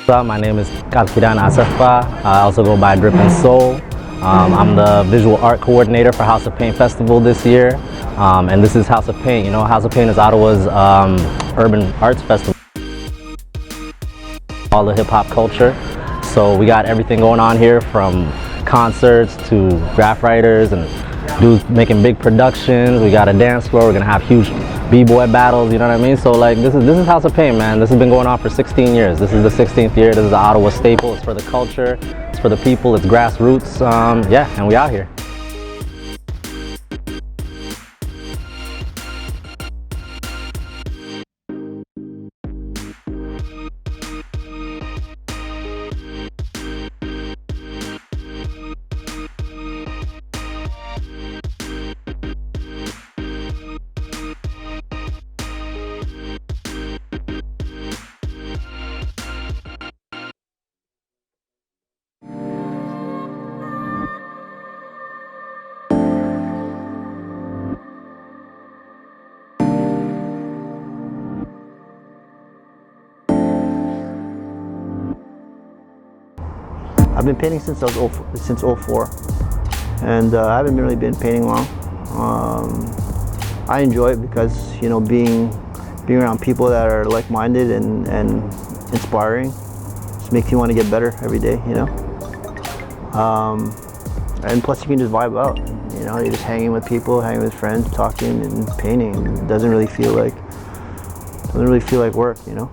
My name is Asaffa. I also go by Drip and Soul. I'm the visual art coordinator for House of Paint Festival this year. And this is House of Paint. You know, House of Paint is Ottawa's urban arts festival. All the hip hop culture. So we got everything going on here, from concerts to graph writers and dudes making big productions. We got a dance floor. We're gonna have huge b-boy battles. You know what I mean? So like this is House of Paint, man. This has been going on for 16 years. This is the 16th year. This is the Ottawa staple. It's for the culture. It's for the people. It's grassroots. Yeah, and we out here. I've been painting since since '04, and I haven't really been painting long. I enjoy it because, you know, being around people that are like-minded and inspiring just makes you want to get better every day, you know. And plus, you can just vibe out. You know, you're just hanging with people, hanging with friends, talking and painting. It doesn't really feel like work, you know.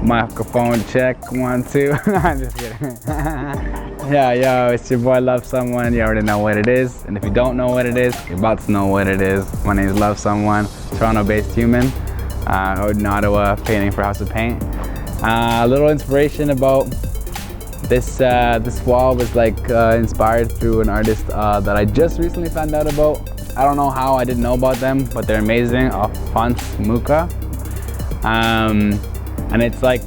Microphone check, 1, 2. I'm just kidding. Yeah, yo, it's your boy Love Someone. You already know what it is. And if you don't know what it is, you're about to know what it is. My name is Love Someone, Toronto-based human. Out in Ottawa, painting for House of Paint. A little inspiration about this wall was like inspired through an artist that I just recently found out about. I don't know how I didn't know about them, but they're amazing. Alphonse Muka. And it's like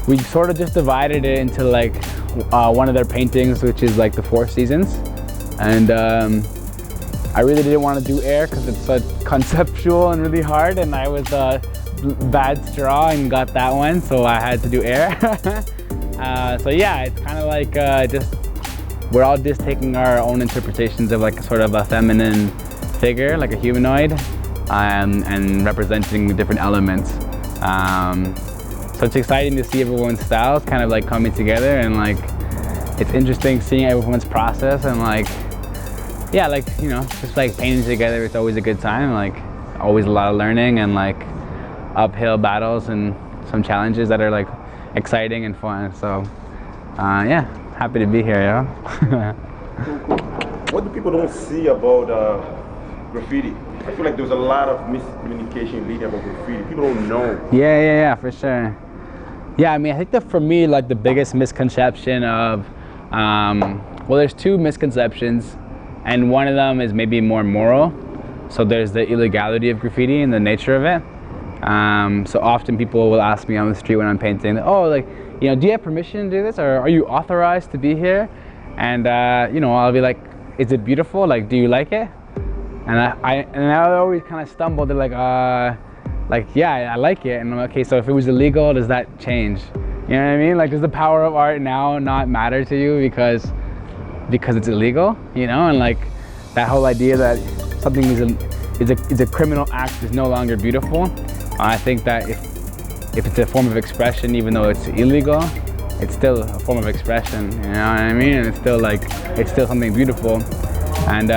we sort of just divided it into like one of their paintings, which is like the 4 seasons. And I really didn't want to do air because it's so conceptual and really hard, and I was bad straw and got that one, so I had to do air. So yeah, it's kind of like we're all just taking our own interpretations of like sort of a feminine figure, like a humanoid, and representing the different elements. So it's exciting to see everyone's styles kind of like coming together, and like it's interesting seeing everyone's process, and like, yeah, like, you know, just like painting together, it's always a good time, like always a lot of learning and like uphill battles and some challenges that are like exciting and fun. So yeah, happy to be here, yo. What do people don't see about graffiti? I feel like there's a lot of miscommunication leading about graffiti. People don't know. Yeah, for sure. Yeah, I mean, I think that for me, like the biggest misconception of, well, there's 2 misconceptions, and one of them is maybe more moral. So there's the illegality of graffiti and the nature of it. So often people will ask me on the street when I'm painting, oh, like, you know, do you have permission to do this, or are you authorized to be here? And you know, I'll be like, is it beautiful? Like, do you like it? And I always kind of stumble. They're like, yeah, I like it. And I'm like, okay, so if it was illegal, does that change? You know what I mean? Like, does the power of art now not matter to you because it's illegal? You know, and like that whole idea that something is a criminal act is no longer beautiful. I think that if it's a form of expression, even though it's illegal, it's still a form of expression. You know what I mean? And it's still something beautiful. And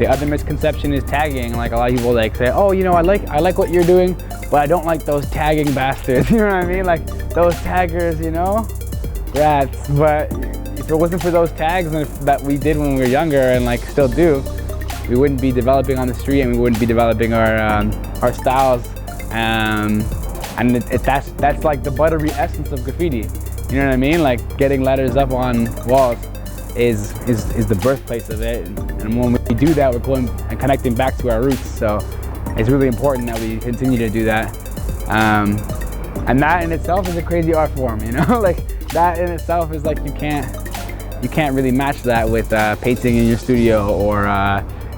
the other misconception is tagging. Like a lot of people like say, oh, you know, I like what you're doing, but I don't like those tagging bastards. You know what I mean? Like those taggers, you know, rats. But if it wasn't for those tags that we did when we were younger and like still do, we wouldn't be developing on the street, and we wouldn't be developing our styles. And that's like the buttery essence of graffiti. You know what I mean? Like getting letters up on walls is the birthplace of it, and when we do that, we're going and connecting back to our roots. So it's really important that we continue to do that, and that in itself is a crazy art form, you know. Like that in itself is like you can't really match that with painting in your studio or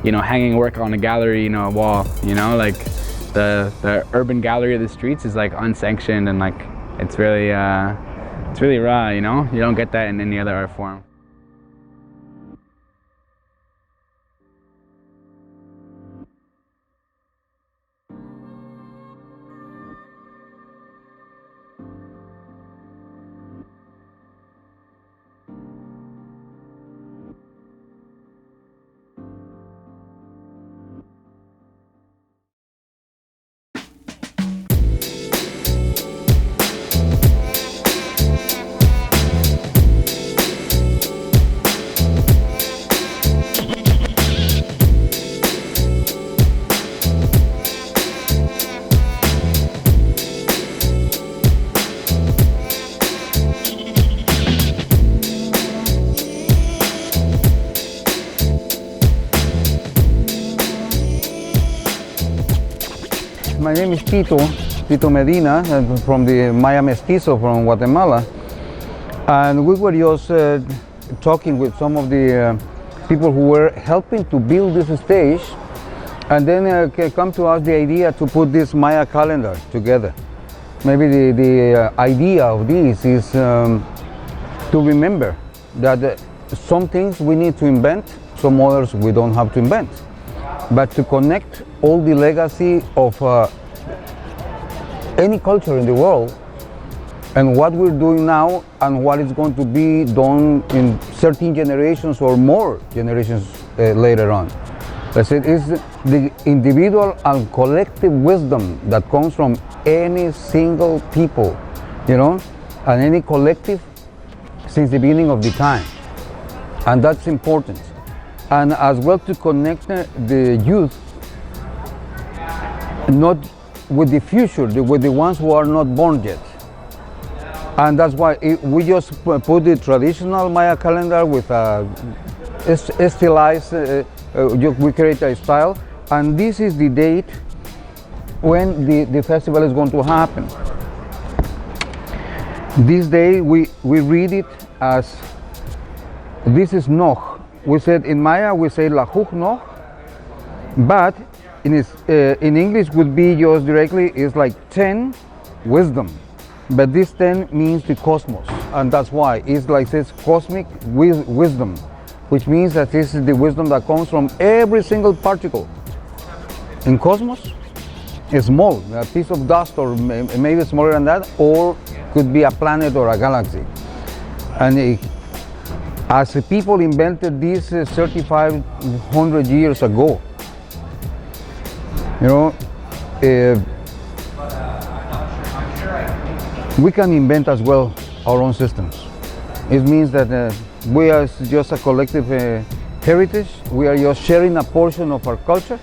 hanging work on a gallery, a wall, like the urban gallery of the streets is like unsanctioned, and like it's really raw, you don't get that in any other art form. My name is Tito Medina, from the Maya Mestizo from Guatemala. And we were just talking with some of the people who were helping to build this stage. And then come to us the idea to put this Maya calendar together. Maybe the idea of this is to remember that some things we need to invent, some others we don't have to invent. But to connect all the legacy of any culture in the world and what we're doing now and what is going to be done in 13 generations or more generations later on. Let's say it's the individual and collective wisdom that comes from any single people, and any collective since the beginning of the time. And that's important. And as well to connect the youth, not with the future, with the ones who are not born yet. And that's why we just put the traditional Maya calendar with a stylized, we create a style, and this is the date when the festival is going to happen. This day we read it as, this is Noh. We said in Maya, we say Lahuch Noh, but in English would be just directly, it's like 10 wisdom. But this 10 means the cosmos, and that's why it's like this cosmic wisdom, which means that this is the wisdom that comes from every single particle. In cosmos, it's small, a piece of dust, or maybe smaller than that, or could be a planet or a galaxy. And as the people invented this 3,500 years ago, we can invent as well our own systems. It means that we are just a collective heritage. We are just sharing a portion of our culture.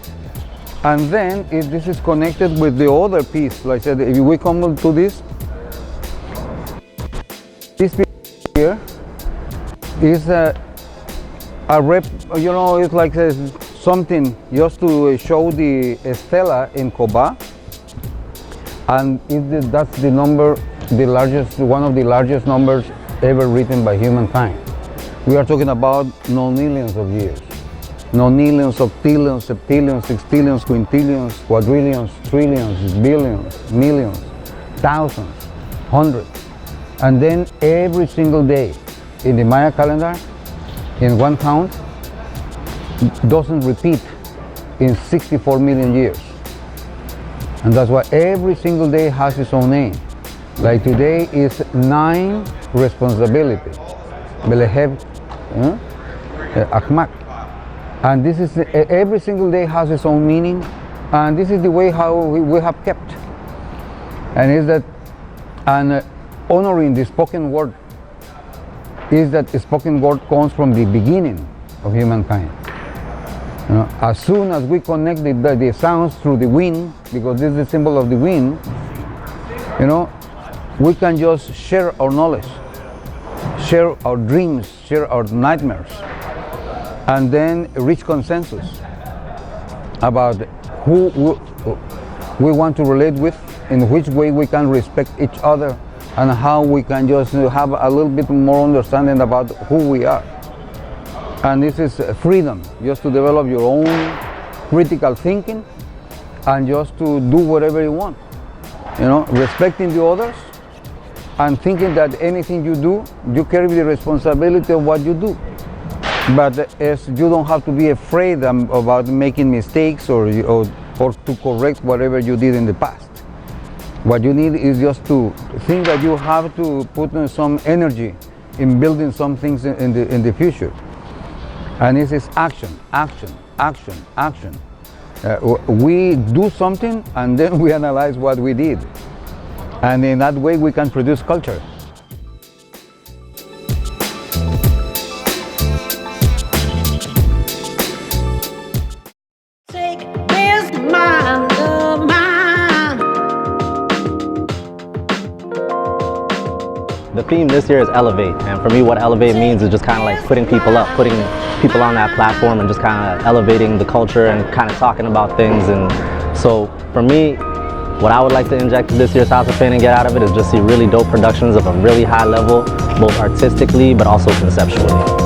And then if this is connected with the other piece, like I said, if we come to this piece here is a rep, it's like something just to show the stela in Koba. And that's the number, the largest, one of the largest numbers ever written by humankind. We are talking about nonillions of years. Nonillions, octillions, septillions, sextillions, quintillions, quadrillions, trillions, billions, millions, thousands, hundreds. And then every single day in the Maya calendar, in one count, doesn't repeat in 64 million years. And that's why every single day has its own name. Like today is 9 responsibility, Beleheb, Akmak. And this is, every single day has its own meaning, and this is the way how we have kept. And is that, and honoring the spoken word, is that the spoken word comes from the beginning of humankind. As soon as we connect the sounds through the wind, because this is the symbol of the wind, we can just share our knowledge, share our dreams, share our nightmares, and then reach consensus about who we want to relate with, in which way we can respect each other, and how we can just have a little bit more understanding about who we are. And this is freedom, just to develop your own critical thinking and just to do whatever you want. You know, respecting the others and thinking that anything you do, you carry the responsibility of what you do. But as you don't have to be afraid about making mistakes or to correct whatever you did in the past. What you need is just to think that you have to put in some energy in building some things in the future. And this is action, action, action, action. We do something and then we analyze what we did. And in that way we can produce culture. Take this mind of mine. The theme this year is elevate, and for me what elevate means is just kind of like putting people up, putting people on that platform and just kind of elevating the culture and kind of talking about things. And so for me, what I would like to inject this year's House of Pain and get out of it is just see really dope productions of a really high level, both artistically but also conceptually.